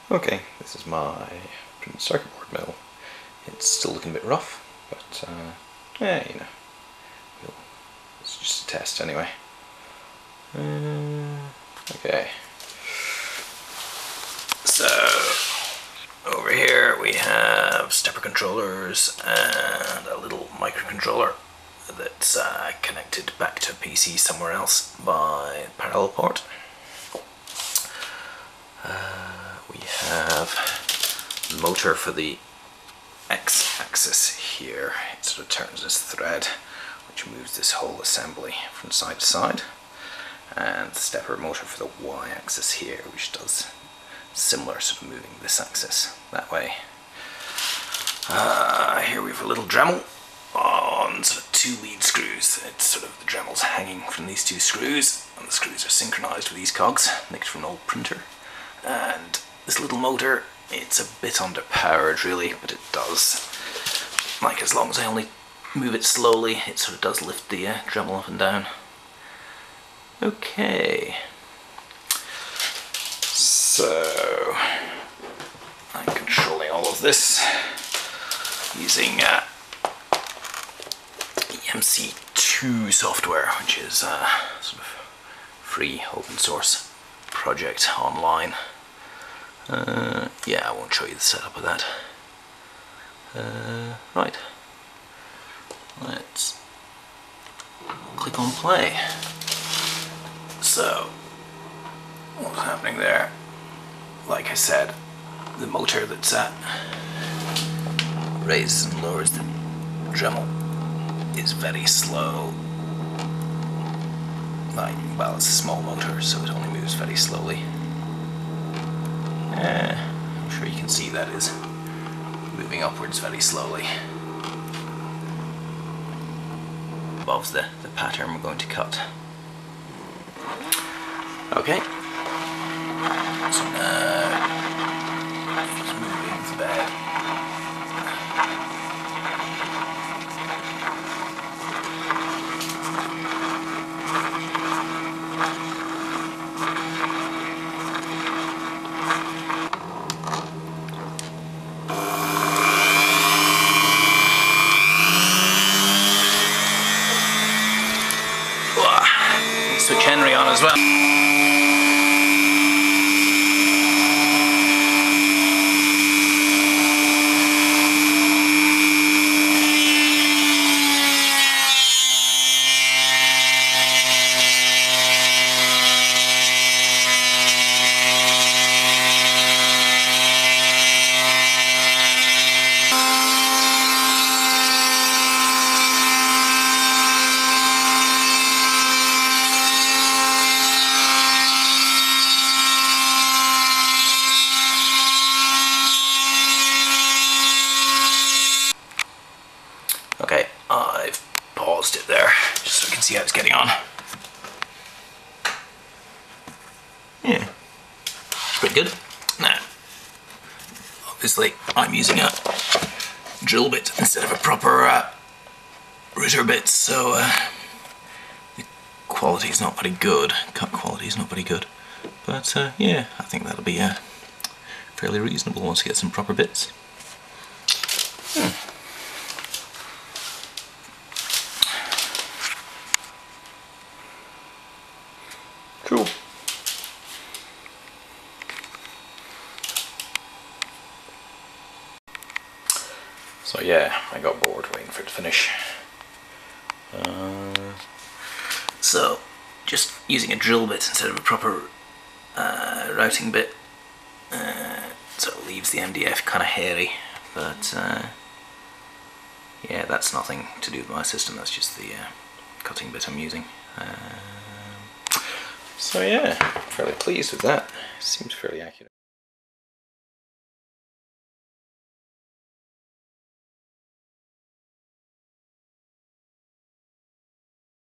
Okay, this is my printed circuit board mill. It's still looking a bit rough, but yeah, you know, it's just a test anyway. Okay, so over here we have stepper controllers and a little microcontroller that's connected back to a PC somewhere else by parallel port. We have the motor for the X-axis here. It sort of turns this thread, which moves this whole assembly from side to side, and the stepper motor for the Y-axis here, which does similar, sort of moving this axis that way. Here we have a little Dremel on sort of 2 lead screws. It's sort of, the Dremel's hanging from these 2 screws, and the screws are synchronized with these cogs, nicked from an old printer. And this little motor, it's a bit underpowered really, but it does, like, as long as I only move it slowly, it sort of does lift the Dremel up and down. Okay, so I'm controlling all of this using cnc.mpeg software, which is a sort of free open source project online. Yeah, I won't show you the setup of that. Right, let's click on play. So, what's happening there? Like I said, the motor that's raises and lowers the Dremel is very slow. Well, it's a small motor, so it only moves very slowly. I'm sure you can see that is moving upwards very slowly above the pattern we're going to cut. Okay, so now just moving the bed. Switch Henry on as well. Okay, I've paused it there, just so you can see how it's getting on. Yeah, it's pretty good. Now, obviously, I'm using a drill bit instead of a proper router bit, so the quality is not very good. Cut quality is not very good. But yeah, I think that'll be fairly reasonable once you get some proper bits. Cool. So yeah, I got bored waiting for it to finish. So just using a drill bit instead of a proper routing bit, so it leaves the MDF kind of hairy, but yeah, that's nothing to do with my system, that's just the cutting bit I'm using. So yeah, fairly pleased with that. Seems fairly accurate.